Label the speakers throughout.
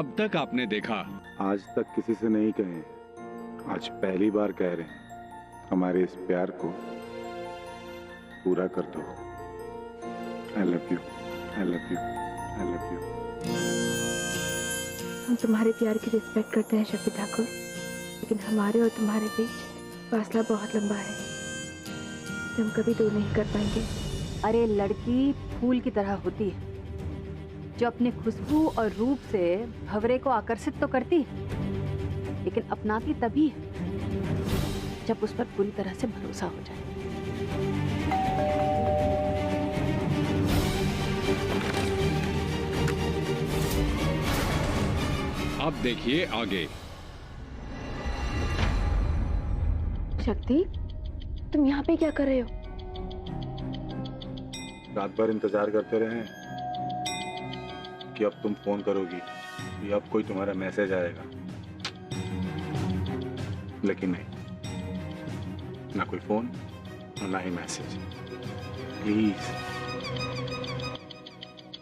Speaker 1: अब तक आपने देखा?
Speaker 2: आज तक किसी से नहीं कहे, आज पहली बार कह रहे हैं। हमारे इस प्यार को पूरा कर दो। I love you, I love you, I love you।
Speaker 3: हम तुम्हारे प्यार की रिस्पेक्ट करते हैं शक्ति ठाकुर, लेकिन हमारे और तुम्हारे बीच फासला बहुत लंबा है, हम कभी दूर नहीं कर पाएंगे।
Speaker 4: अरे लड़की फूल की तरह होती है जो अपने खुशबू और रूप से भंवरे को आकर्षित तो करती है, लेकिन अपनाती तभी है जब उस पर पूरी तरह से भरोसा हो जाए।
Speaker 1: अब देखिए आगे।
Speaker 3: शक्ति, तुम यहाँ पे क्या कर रहे हो?
Speaker 2: रात भर इंतजार करते रहे कि अब तुम फोन करोगी या अब कोई तुम्हारा मैसेज आएगा, लेकिन नहीं, ना कोई फोन और ना ही मैसेज। प्लीज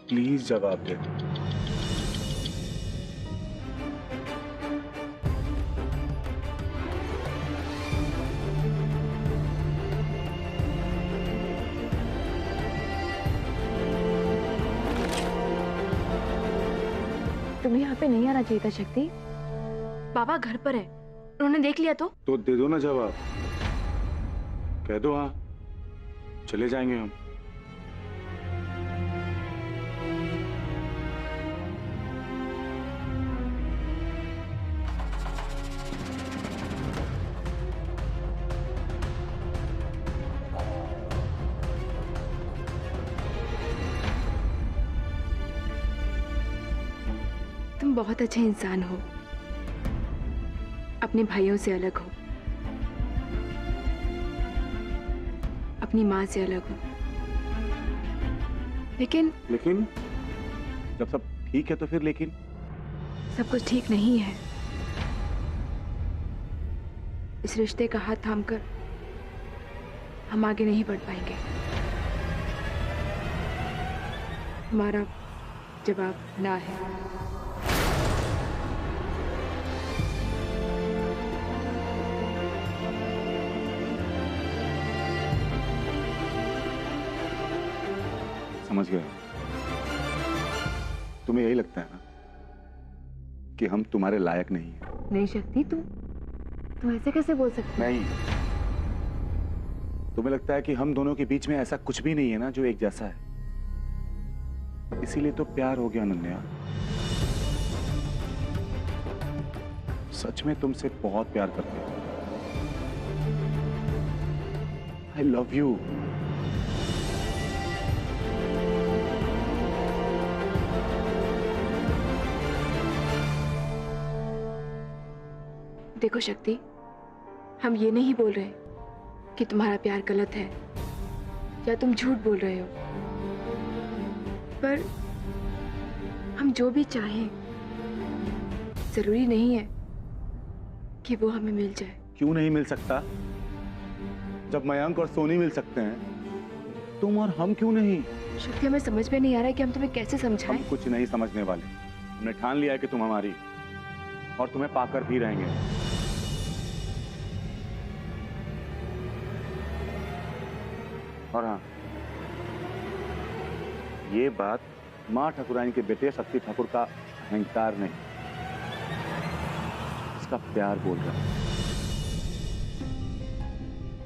Speaker 2: प्लीज जवाब दे।
Speaker 3: तुम्हें यहाँ पे नहीं आना चाहिए था शक्ति। बाबा घर पर है, उन्होंने देख लिया तो
Speaker 2: दे दो ना जवाब, कह दो हाँ, चले जाएंगे हम।
Speaker 3: तुम बहुत अच्छे इंसान हो, अपने भाइयों से अलग हो, अपनी माँ से अलग हो, लेकिन
Speaker 2: जब सब ठीक है तो फिर लेकिन
Speaker 3: सब कुछ ठीक नहीं है। इस रिश्ते का हाथ थामकर हम आगे नहीं बढ़ पाएंगे। हमारा जवाब ना है।
Speaker 2: समझ गया। तुम्हें यही लगता है ना कि हम तुम्हारे लायक नहीं हैं?
Speaker 3: नहीं शक्ति, तुम ऐसे कैसे बोल सकते?
Speaker 2: नहीं, तुम्हें लगता है कि हम दोनों के बीच में ऐसा कुछ भी नहीं है ना जो एक जैसा है, इसीलिए तो प्यार हो गया अनन्या। सच में तुमसे बहुत प्यार करते हो। I love you.
Speaker 3: देखो शक्ति, हम ये नहीं बोल रहे कि तुम्हारा प्यार गलत है या तुम झूठ बोल रहे हो, पर हम जो भी चाहें जरूरी नहीं है कि वो हमें मिल जाए।
Speaker 2: क्यों नहीं मिल सकता? जब मयंक और सोनी मिल सकते हैं, तुम और हम क्यों नहीं?
Speaker 3: शक्ति, हमें समझ में नहीं आ रहा है कि हम तुम्हें कैसे समझाएं।
Speaker 2: हम कुछ नहीं समझने वाले। हमने ठान लिया है कि तुम हमारी, और तुम्हें पाकर भी रहेंगे। और हाँ, ये बात माँ ठाकुरानी के बेटे शक्ति ठाकुर का अहंकार नहीं, इसका प्यार बोल रहा है।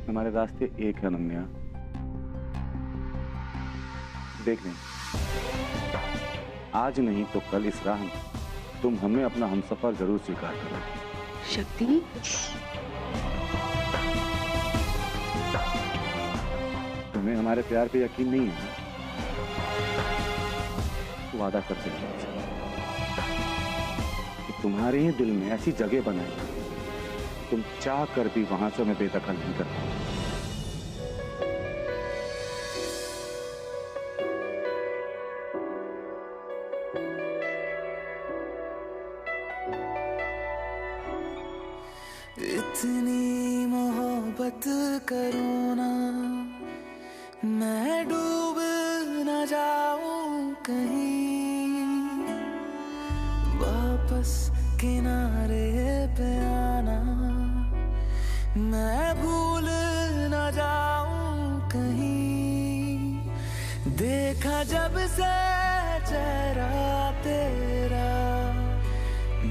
Speaker 2: हमारे रास्ते एक है अनन्या, देख नहीं, आज नहीं तो कल इस राह में तुम हमें अपना हमसफर जरूर स्वीकार करो।
Speaker 3: शक्ति,
Speaker 2: तुम्हें हमारे प्यार पे यकीन नहीं है? वादा कर सकते कि तुम्हारे ही दिल में ऐसी जगह बनाई, तुम चाह कर भी वहां से हमें बेदखल नहीं कर पाओगे।
Speaker 5: इतनी मोहब्बत करो ना, मैं डूब न जाऊं कहीं, वापस बस किनारे पे आना, मैं भूल न जाऊं कहीं। देखा जब से चेहरा तेरा,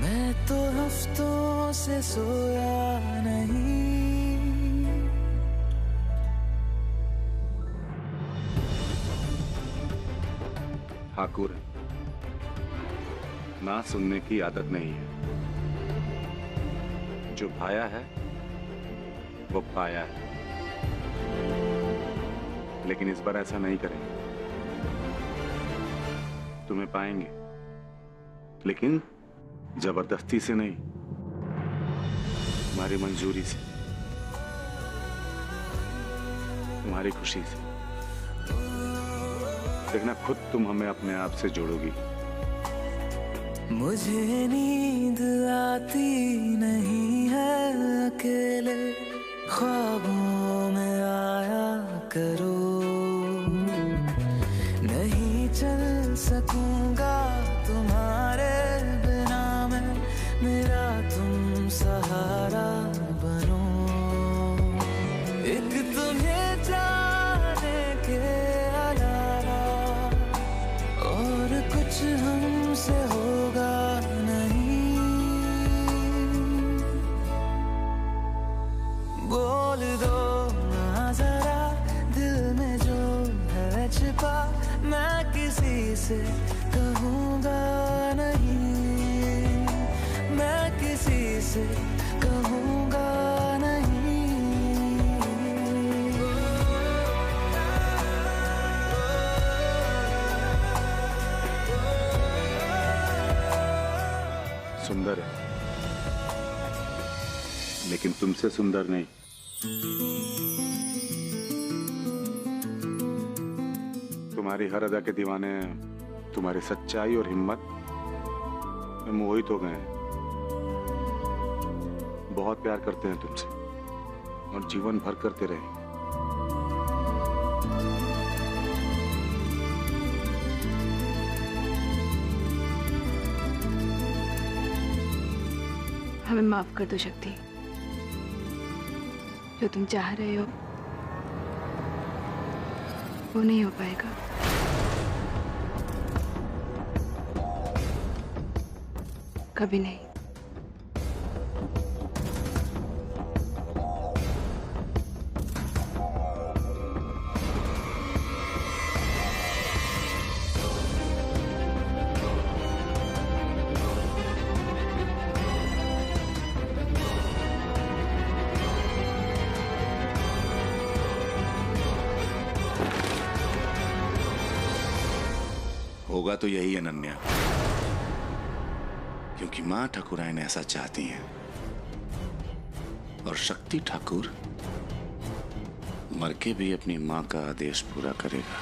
Speaker 5: मैं तो हफ्तों से सोया नहीं।
Speaker 2: ठाकुर, ना सुनने की आदत नहीं है। जो भाया है वो पाया है, लेकिन इस बार ऐसा नहीं करेंगे। तुम्हें पाएंगे, लेकिन जबरदस्ती से नहीं, तुम्हारी मंजूरी से, तुम्हारी खुशी से। देखना खुद तुम हमें अपने आप से जोड़ोगी।
Speaker 5: मुझे नींद आती नहीं है अकेले, ख्वाबों में आया करो। नहीं चल सकूंगा तुम्हारे बिना मैं, मेरा तुम सहारा बनो। एक तुम्हें जाने के अलावा और कुछ हमसे होगा नहीं। बोल दो ना जरा दिल में जो है छिपा, मैं किसी से कहूँगा नहीं, मैं किसी से कहूँगा नहीं।
Speaker 2: सुंदर है, लेकिन तुमसे सुंदर नहीं। तुम्हारी हर अदा के दीवाने तुम्हारी सच्चाई और हिम्मत में मोहित हो गए हैं। बहुत प्यार करते हैं तुमसे और जीवन भर करते रहेंगे।
Speaker 3: हमें माफ कर दो शक्ति। जो तुम चाह रहे हो वो नहीं हो पाएगा। कभी नहीं।
Speaker 6: होगा तो यही अनन्या, क्योंकि मां ठाकुराइन ऐसा चाहती हैं। और शक्ति ठाकुर मर के भी अपनी मां का आदेश पूरा करेगा।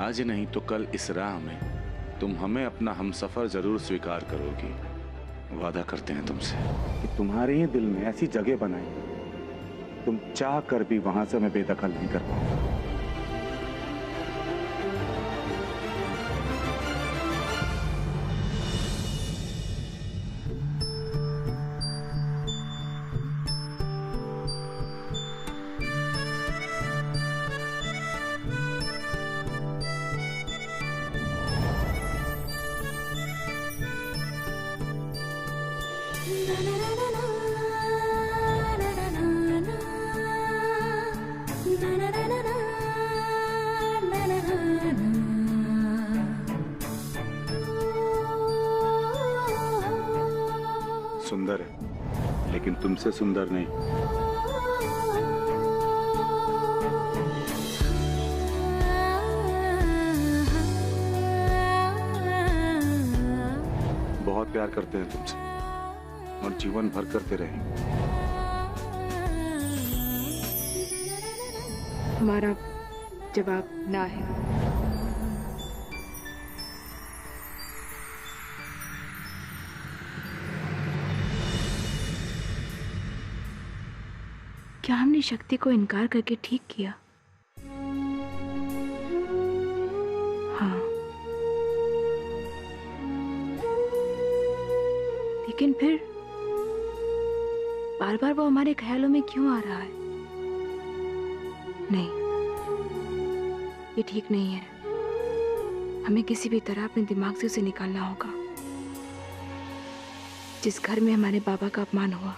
Speaker 6: आज नहीं तो कल इस राह में तुम हमें अपना हमसफर जरूर स्वीकार करोगी। वादा करते हैं तुमसे
Speaker 2: कि तुम्हारे ही दिल में ऐसी जगह बनाई, तुम चाह कर भी वहां से हमें बेदखल नहीं कर पाओगे। सुंदर है, लेकिन तुमसे सुंदर नहीं। बहुत प्यार करते हैं तुमसे और जीवन भर करते रहेंगे।
Speaker 3: हमारा जवाब ना है। क्या हमने शक्ति को इनकार करके ठीक किया? लेकिन फिर बार बार वो हमारे ख्यालों में क्यों आ रहा है? नहीं, ये ठीक नहीं है। हमें किसी भी तरह अपने दिमाग से उसे निकालना होगा। जिस घर में हमारे बाबा का अपमान हुआ,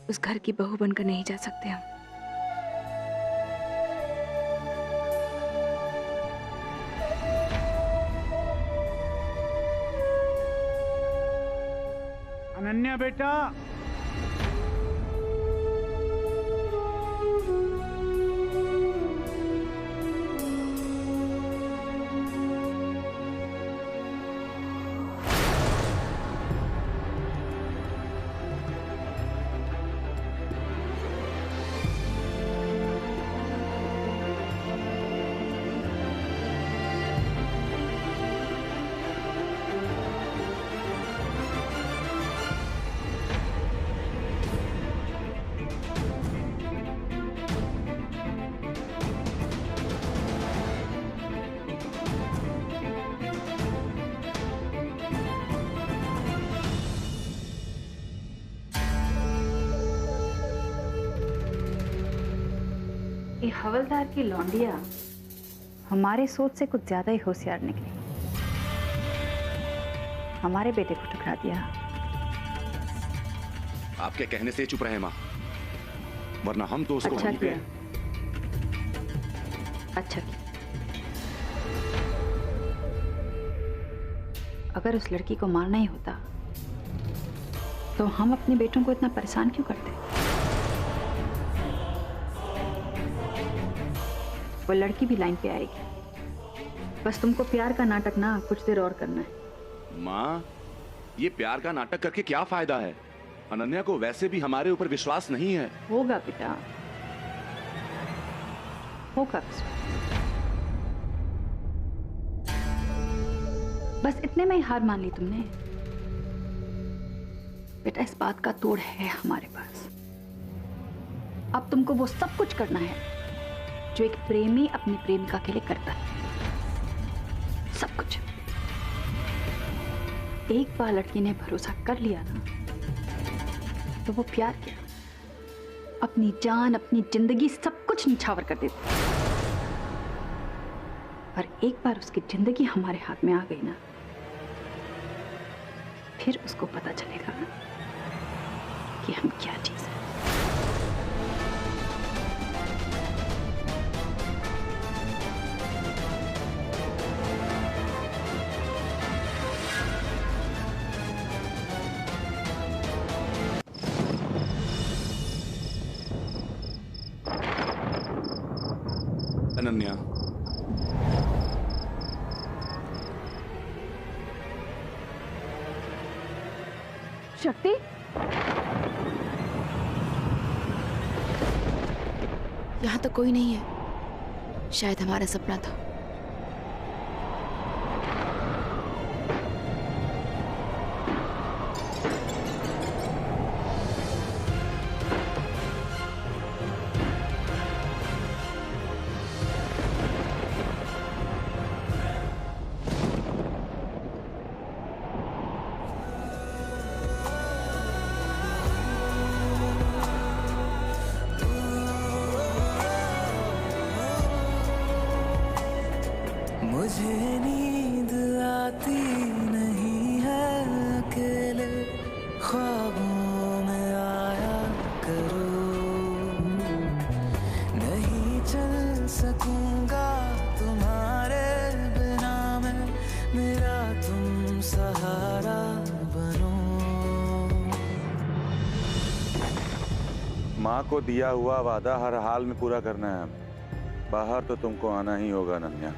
Speaker 3: उस घर की बहू बनकर नहीं जा सकते हम।
Speaker 7: अनन्या बेटा,
Speaker 4: ये हवलदार की लौंडिया हमारे सोच से कुछ ज्यादा ही होशियार निकली। हमारे बेटे को ठुकरा दिया।
Speaker 6: आपके कहने से चुप रहे माँ, वरना हम तो उसको
Speaker 4: अच्छा
Speaker 6: वहीं पे-
Speaker 4: किया, अच्छा किया। अगर उस लड़की को मारना ही होता तो हम अपने बेटों को इतना परेशान क्यों करते? वो लड़की भी लाइन पे आएगी। बस तुमको प्यार का नाटक ना कुछ देर और करना है।
Speaker 6: माँ, ये प्यार का नाटक करके क्या फायदा है? अनन्या को वैसे भी हमारे ऊपर विश्वास नहीं है।
Speaker 4: होगा बेटा, होगा। बस इतने में ही हार मान ली तुमने? बेटा, इस बात का तोड़ है हमारे पास। अब तुमको वो सब कुछ करना है जो एक प्रेमी अपनी प्रेमिका के लिए करता है। सब कुछ। एक बार लड़की ने भरोसा कर लिया ना, तो वो प्यार किया, अपनी जान, अपनी जिंदगी, सब कुछ निछावर कर देती। पर एक बार उसकी जिंदगी हमारे हाथ में आ गई ना, फिर उसको पता चलेगा कि हम क्या चीज है।
Speaker 6: अनन्या,
Speaker 3: शक्ति, यहाँ तो कोई नहीं है। शायद हमारा सपना था।
Speaker 5: मुझे नींद आती नहीं है, अकेले ख्वाबों में आया करो। नहीं चल सकूंगा तुम्हारे बिना मैं, मेरा तुम सहारा बनो।
Speaker 2: माँ को दिया हुआ वादा हर हाल में पूरा करना है। बाहर तो तुमको आना ही होगा अनन्या।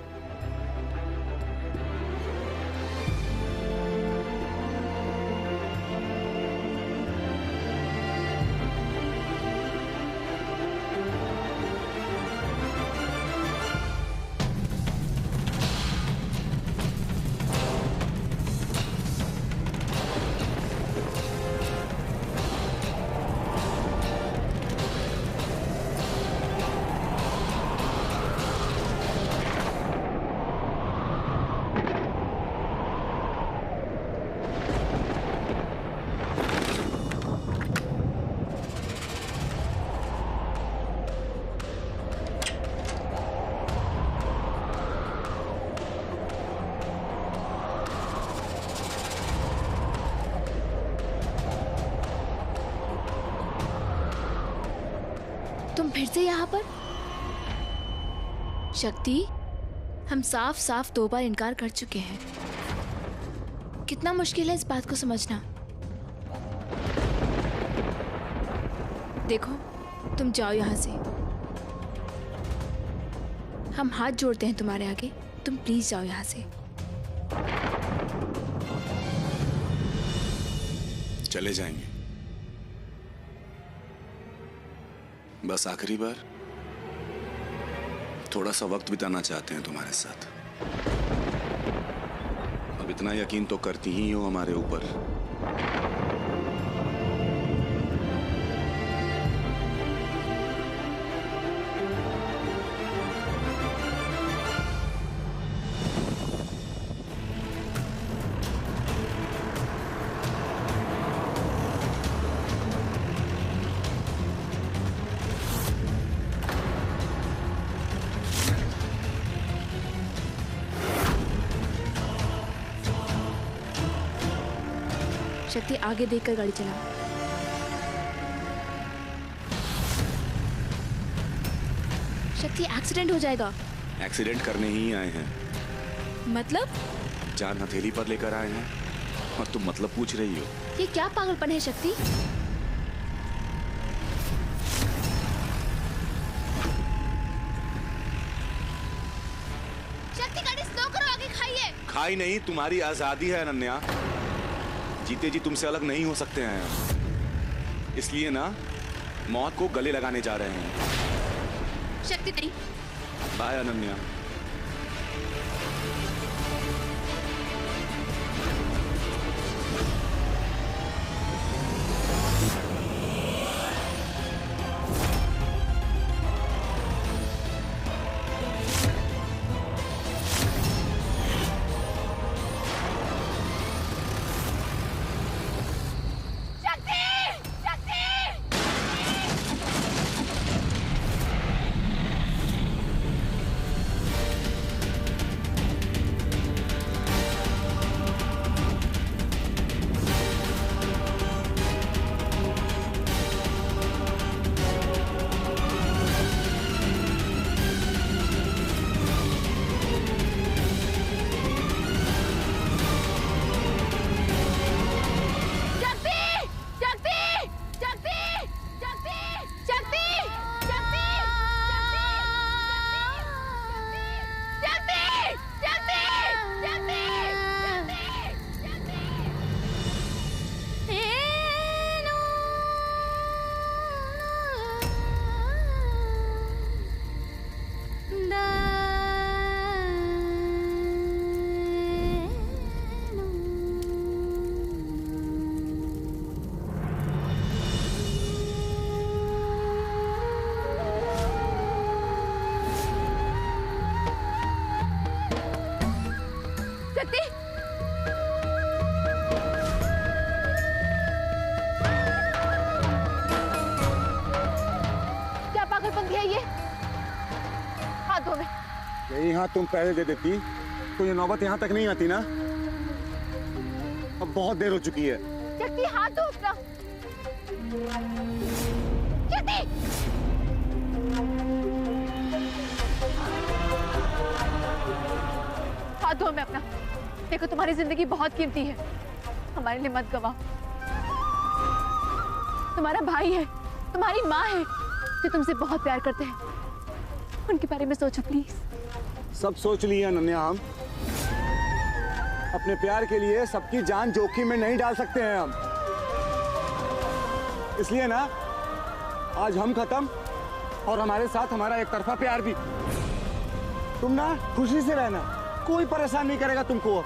Speaker 7: फिर से यहाँ पर? शक्ति, हम साफ साफ 2 बार इनकार कर चुके हैं। कितना मुश्किल है इस बात को समझना। देखो, तुम जाओ यहाँ से। हम हाथ जोड़ते हैं तुम्हारे आगे, तुम प्लीज जाओ यहाँ से।
Speaker 6: चले जाएंगे। बस आखिरी बार थोड़ा सा वक्त बिताना चाहते हैं तुम्हारे साथ। अब इतना यकीन तो करती ही हो हमारे ऊपर।
Speaker 7: शक्ति, आगे देखकर गाड़ी चलाओ। शक्ति, एक्सीडेंट हो जाएगा।
Speaker 6: एक्सीडेंट करने ही आए हैं।
Speaker 7: मतलब?
Speaker 6: जान हथेली पर लेकर आए हैं और तुम मतलब पूछ रही हो?
Speaker 7: ये क्या पागलपन है शक्ति? शक्ति, गाड़ी स्लो करो, आगे खाइए।
Speaker 6: खाई नहीं, तुम्हारी आजादी है अनन्या। जीते जी तुमसे अलग नहीं हो सकते हैं, इसलिए ना मौत को गले लगाने जा रहे हैं।
Speaker 7: शक्ति नहीं।
Speaker 6: बाय अनन्या।
Speaker 2: यही हाथ तुम पहले दे देती तो ये नौबत यहाँ तक नहीं आती ना। अब बहुत देर हो चुकी है।
Speaker 4: शक्ति, हाथ दो अपना। शक्ति! हाथ दो मैं अपना। देखो, तुम्हारी जिंदगी बहुत कीमती है, हमारे लिए मत गवाओ। तुम्हारा भाई है, तुम्हारी माँ है जो तुमसे बहुत प्यार करते हैं, उनके बारे में सोचो प्लीज।
Speaker 2: सब सोच लिया अनन्या, हम अपने प्यार के लिए सबकी जान जोखिम में नहीं डाल सकते हैं हम। इसलिए ना आज हम खत्म और हमारे साथ हमारा एक तरफा प्यार भी। तुम ना खुशी से रहना, कोई परेशान नहीं करेगा तुमको।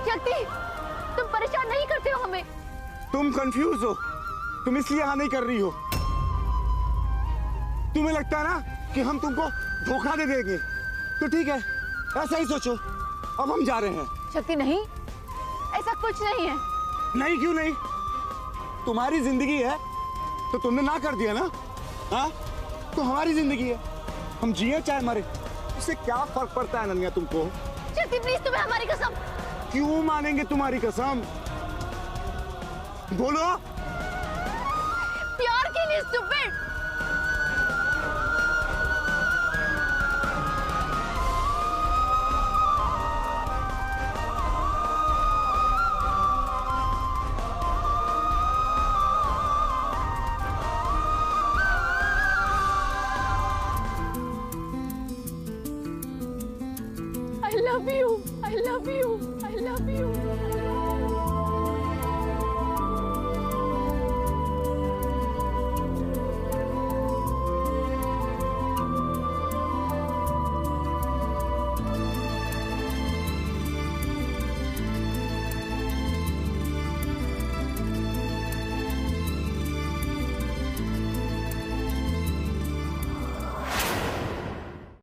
Speaker 4: शक्ति, तुम परेशान नहीं करते हो हमें।
Speaker 2: तुम कंफ्यूज हो, तुम इसलिए हाँ नहीं कर रही हो। तुम्हें लगता है ना कि हम तुमको धोखा दे देंगे, तो ठीक है, ऐसा ही सोचो। अब हम जा रहे हैं।
Speaker 4: शक्ति नहीं, ऐसा कुछ नहीं है।
Speaker 2: नहीं क्यों नहीं? तुम्हारी जिंदगी है तो तुमने ना कर दिया ना। हाँ, तो हमारी जिंदगी है, हम जिए चाहे मरे, उससे क्या फर्क पड़ता है अनन्या तुमको?
Speaker 4: शक्ति प्लीज, तुम्हें हमारी कसम।
Speaker 2: क्यों मानेंगे तुम्हारी कसम? बोलो।
Speaker 4: प्यार के लिए stupid. I love you. I love you. I love you.